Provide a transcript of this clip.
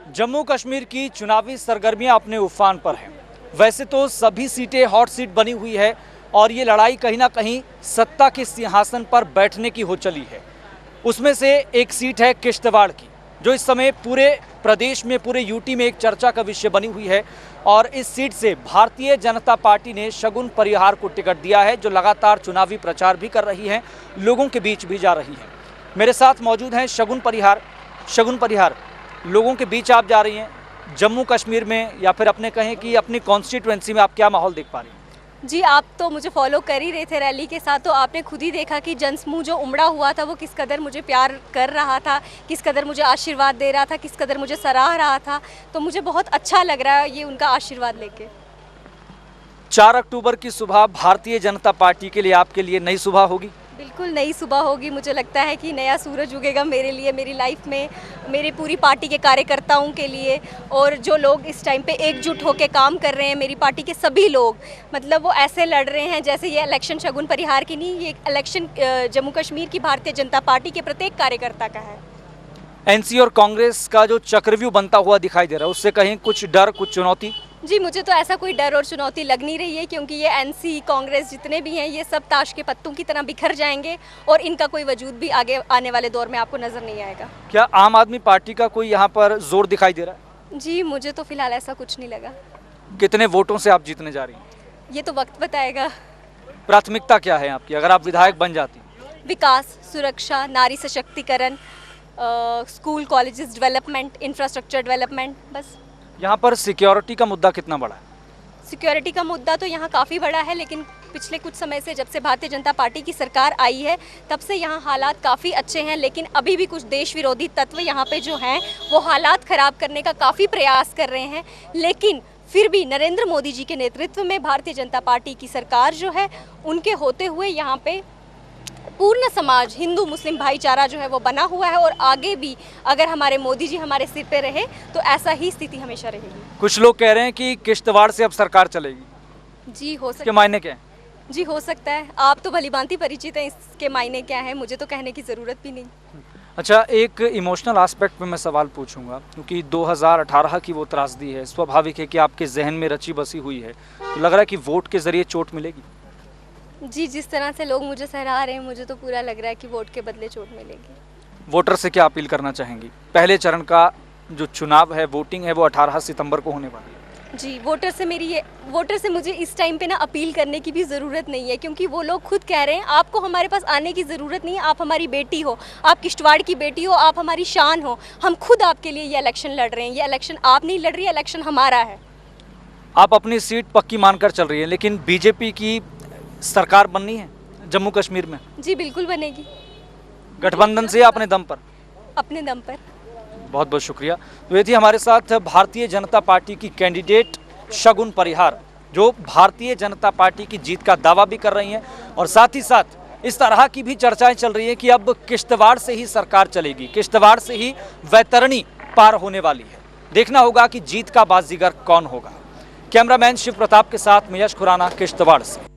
जम्मू कश्मीर की चुनावी सरगर्मियां अपने उफान पर हैं। वैसे तो सभी सीटें हॉट सीट बनी हुई है और ये लड़ाई कहीं ना कहीं सत्ता के सिंहासन पर बैठने की हो चली है। उसमें से एक सीट है किश्तवाड़ की, जो इस समय पूरे प्रदेश में, पूरे यूटी में एक चर्चा का विषय बनी हुई है। और इस सीट से भारतीय जनता पार्टी ने शगुन परिहार को टिकट दिया है, जो लगातार चुनावी प्रचार भी कर रही हैं, लोगों के बीच भी जा रही हैं। मेरे साथ मौजूद हैं शगुन परिहार, लोगों के बीच आप जा रही हैं जम्मू कश्मीर में, या फिर अपने कहें कि अपनी कॉन्स्टिट्यूएंसी में आप क्या माहौल देख पा रही हैं? जी, आप तो मुझे फॉलो कर ही रहे थे रैली के साथ, तो आपने खुद ही देखा कि जनसमूह जो उमड़ा हुआ था वो किस कदर मुझे प्यार कर रहा था, किस कदर मुझे आशीर्वाद दे रहा था, किस कदर मुझे सराह रहा था। तो मुझे बहुत अच्छा लग रहा है ये उनका आशीर्वाद लेके। 4 अक्टूबर की सुबह भारतीय जनता पार्टी के लिए, आपके लिए नई सुबह होगी। बिल्कुल नई सुबह होगी। मुझे लगता है कि नया सूरज उगेगा मेरे लिए, मेरी लाइफ में, मेरे पूरी पार्टी के कार्यकर्ताओं के लिए। और जो लोग इस टाइम पे एकजुट होकर काम कर रहे हैं, मेरी पार्टी के सभी लोग, मतलब वो ऐसे लड़ रहे हैं जैसे ये इलेक्शन शगुन परिहार की नहीं, ये इलेक्शन जम्मू कश्मीर की भारतीय जनता पार्टी के प्रत्येक कार्यकर्ता का है। एनसी और कांग्रेस का जो चक्रव्यूह बनता हुआ दिखाई दे रहा है, उससे कहीं कुछ डर, कुछ चुनौती? जी, मुझे तो ऐसा कोई डर और चुनौती लग नहीं रही है, क्योंकि ये एनसी, कांग्रेस जितने भी हैं, ये सब ताश के पत्तों की तरह बिखर जाएंगे और इनका कोई वजूद भी आगे आने वाले दौर में आपको नजर नहीं आएगा। क्या आम आदमी पार्टी का कोई यहाँ पर जोर दिखाई दे रहा है? जी, मुझे तो फिलहाल ऐसा कुछ नहीं लगा। कितने वोटों से आप जीतने जा रही हैं? ये तो वक्त बताएगा। प्राथमिकता क्या है आपकी अगर आप विधायक बन जाती? विकास, सुरक्षा, नारी सशक्तिकरण, school colleges development, infrastructure development, बस। यहाँ पर सिक्योरिटी का मुद्दा कितना बड़ा है? सिक्योरिटी का मुद्दा तो यहाँ काफ़ी बड़ा है, लेकिन पिछले कुछ समय से, जब से भारतीय जनता पार्टी की सरकार आई है, तब से यहाँ हालात काफ़ी अच्छे हैं। लेकिन अभी भी कुछ देश विरोधी तत्व यहाँ पे जो हैं, वो हालात ख़राब करने का काफ़ी प्रयास कर रहे हैं। लेकिन फिर भी नरेंद्र मोदी जी के नेतृत्व में भारतीय जनता पार्टी की सरकार जो है, उनके होते हुए यहाँ पे पूर्ण समाज, हिंदू मुस्लिम भाईचारा जो है वो बना हुआ है। और आगे भी अगर हमारे मोदी जी हमारे सिर पे रहे तो ऐसा ही स्थिति हमेशा रहेगी। कुछ लोग कह रहे हैं कि किश्तवाड़ से अब सरकार चलेगी। जी, हो सकता है। इसके मायने क्या है? जी, हो सकता है। आप तो भलीभांति परिचित हैं इसके मायने क्या है, मुझे तो कहने की ज़रूरत भी नहीं। अच्छा, एक इमोशनल एस्पेक्ट पे मैं सवाल पूछूंगा, क्योंकि 2018 की वो त्रासदी है, स्वाभाविक है कि आपके जहन में रची बसी हुई है, तो लग रहा है कि वोट के जरिए चोट मिलेगी? जी, जिस तरह से लोग मुझे सराह रहे हैं, मुझे तो पूरा लग रहा है कि वोट के बदले चोट मिलेगी। वोटर से क्या अपील करना चाहेंगी? पहले चरण का जो चुनाव है, वोटिंग है, वो 18 सितंबर को होने वाली है। जी, वोटर से मुझे इस टाइम पे ना अपील करने की भी ज़रूरत नहीं है, क्योंकि वो लोग खुद कह रहे हैं आपको हमारे पास आने की ज़रूरत नहीं है, आप हमारी बेटी हो, आप किश्तवाड़ की बेटी हो, आप हमारी शान हो। हम खुद आपके लिए ये इलेक्शन लड़ रहे हैं। ये इलेक्शन आप नहीं लड़ रही है, इलेक्शन हमारा है। आप अपनी सीट पक्की मानकर चल रही है, लेकिन बीजेपी की सरकार बननी है जम्मू कश्मीर में? जी, बिल्कुल बनेगी। गठबंधन से या अपने दम पर? अपने दम पर। बहुत बहुत शुक्रिया। तो ये थी हमारे साथ भारतीय जनता पार्टी की कैंडिडेट शगुन परिहार, जो भारतीय जनता पार्टी की जीत का दावा भी कर रही हैं, और साथ ही साथ इस तरह की भी चर्चाएं चल रही हैं कि अब किश्तवाड़ से ही सरकार चलेगी, किश्तवाड़ से ही वैतरणी पार होने वाली है। देखना होगा कि जीत का बाजीगर कौन होगा। कैमरामैन शिव प्रताप के साथ मयश खुराना, किश्तवाड़ से।